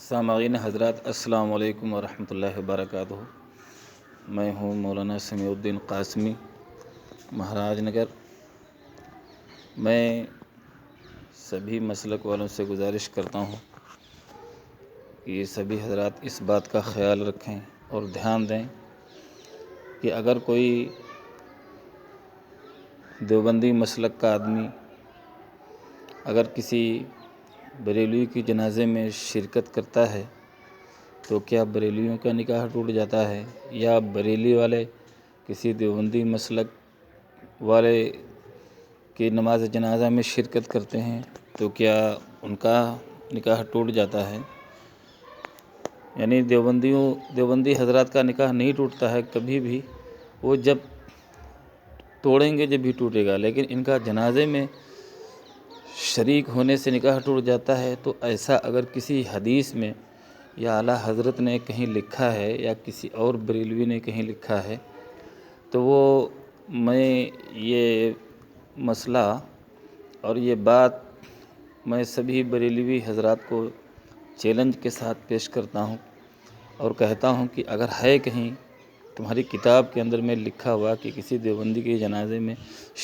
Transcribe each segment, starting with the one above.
سامعین حضرات، السلام علیکم ورحمۃ اللہ وبرکاتہ۔ میں ہوں مولانا سمیع الدین قاسمی، مہاراج نگر۔ میں سبھی مسلک والوں سے گزارش کرتا ہوں کہ یہ سبھی حضرات اس بات کا خیال رکھیں اور دھیان دیں کہ اگر کوئی دیوبندی مسلک کا آدمی اگر کسی بریلوی کی جنازے میں شرکت کرتا ہے تو کیا بریلویوں کا نکاح ٹوٹ جاتا ہے، یا بریلی والے کسی دیوبندی مسلک والے کی نماز جنازہ میں شرکت کرتے ہیں تو کیا ان کا نکاح ٹوٹ جاتا ہے؟ یعنی دیوبندی حضرات کا نکاح نہیں ٹوٹتا ہے کبھی بھی، وہ جب توڑیں گے جب بھی ٹوٹے گا، لیکن ان کا جنازے میں شریک ہونے سے نکاح ٹوٹ جاتا ہے۔ تو ایسا اگر کسی حدیث میں یا اعلیٰ حضرت نے کہیں لکھا ہے یا کسی اور بریلوی نے کہیں لکھا ہے تو میں یہ مسئلہ اور یہ بات میں سبھی بریلوی حضرات کو چیلنج کے ساتھ پیش کرتا ہوں اور کہتا ہوں کہ اگر ہے کہیں تمہاری کتاب کے اندر میں لکھا ہوا کہ کسی دیوبندی کے جنازے میں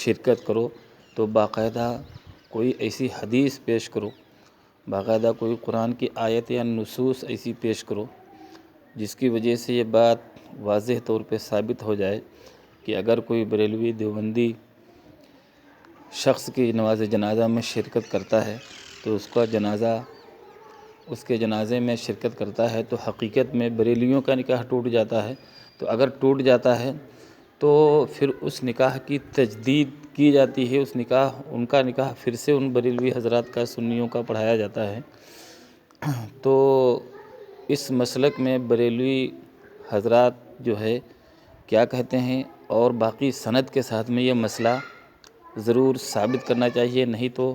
شرکت کرو تو باقاعدہ کوئی ایسی حدیث پیش کرو، باقاعدہ کوئی قرآن کی آیت یا نصوص ایسی پیش کرو جس کی وجہ سے یہ بات واضح طور پہ ثابت ہو جائے کہ اگر کوئی بریلوی دیوبندی شخص کی نماز جنازہ میں شرکت کرتا ہے تو اس کے جنازے میں شرکت کرتا ہے تو حقیقت میں بریلیوں کا نکاح ٹوٹ جاتا ہے۔ تو اگر ٹوٹ جاتا ہے تو پھر اس نکاح کی تجدید کی جاتی ہے، ان کا نکاح پھر سے ان بریلوی حضرات کا سنیوں کا پڑھایا جاتا ہے۔ تو اس مسلک میں بریلوی حضرات جو ہے کیا کہتے ہیں، اور باقی سند کے ساتھ میں یہ مسئلہ ضرور ثابت کرنا چاہیے، نہیں تو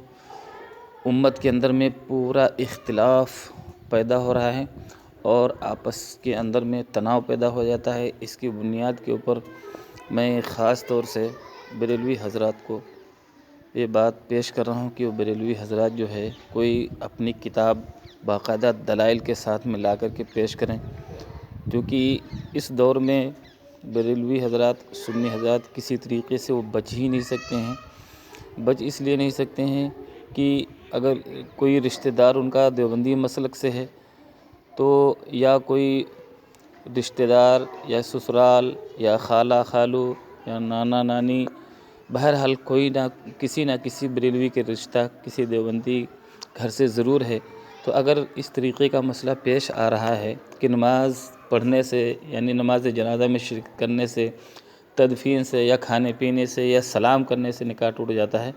امت کے اندر میں پورا اختلاف پیدا ہو رہا ہے اور آپس کے اندر میں تناؤ پیدا ہو جاتا ہے۔ اس کی بنیاد کے اوپر میں خاص طور سے بریلوی حضرات کو یہ بات پیش کر رہا ہوں کہ وہ بریلوی حضرات جو ہے کوئی اپنی کتاب باقاعدہ دلائل کے ساتھ میں لا کر کے پیش کریں، کیونکہ اس دور میں بریلوی حضرات سنی حضرات کسی طریقے سے وہ بچ ہی نہیں سکتے ہیں۔ بچ اس لیے نہیں سکتے ہیں کہ اگر کوئی رشتہ دار ان کا دیوبندی مسلک سے ہے تو یا کوئی رشتہ دار یا سسرال یا خالہ خالو یا نانا نانی، بہرحال کوئی نہ کسی بریلوی کے رشتہ کسی دیوبندی گھر سے ضرور ہے۔ تو اگر اس طریقے کا مسئلہ پیش آ رہا ہے کہ نماز پڑھنے سے یعنی نماز جنازہ میں شرکت کرنے سے، تدفین سے یا کھانے پینے سے یا سلام کرنے سے نکاح ٹوٹ جاتا ہے،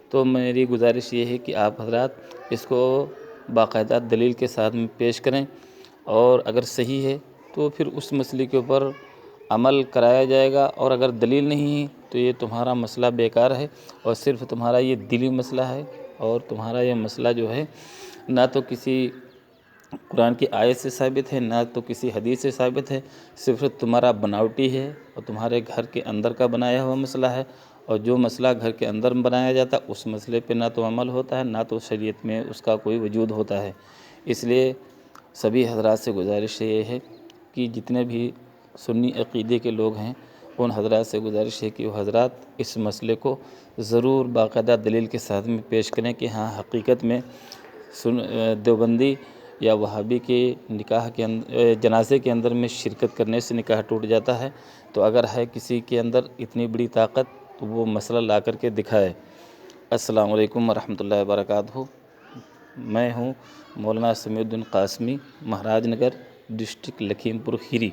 تو میری گزارش یہ ہے کہ آپ حضرات اس کو باقاعدہ دلیل کے ساتھ میں پیش کریں، اور اگر صحیح ہے تو پھر اس مسئلے کے اوپر عمل کرایا جائے گا، اور اگر دلیل نہیں ہے تو یہ تمہارا مسئلہ بیکار ہے اور صرف تمہارا یہ دلی مسئلہ ہے، اور تمہارا یہ مسئلہ جو ہے نہ تو کسی قرآن کی آیت سے ثابت ہے نہ تو کسی حدیث سے ثابت ہے، صرف تمہارا بناوٹی ہے اور تمہارے گھر کے اندر کا بنایا ہوا مسئلہ ہے، اور جو مسئلہ گھر کے اندر بنایا جاتا ہے اس مسئلے پہ نہ تو عمل ہوتا ہے نہ تو شریعت میں اس کا کوئی وجود ہوتا ہے۔ اس لیے سبھی حضرات سے گزارش یہ ہے کہ جتنے بھی سنی عقیدے کے لوگ ہیں ان حضرات سے گزارش ہے کہ وہ حضرات اس مسئلے کو ضرور باقاعدہ دلیل کے ساتھ میں پیش کریں کہ ہاں حقیقت میں دیوبندی یا وہابی کے نکاح کے جنازے کے اندر میں شرکت کرنے سے نکاح ٹوٹ جاتا ہے۔ تو اگر ہے کسی کے اندر اتنی بڑی طاقت تو وہ مسئلہ لا کر کے دکھائے۔ السلام علیکم ورحمۃ اللہ وبرکاتہ۔ میں ہوں مولانا سمیع الدین قاسمی، مہاراج نگر، ڈسٹرکٹ لکھیم پور کھیری۔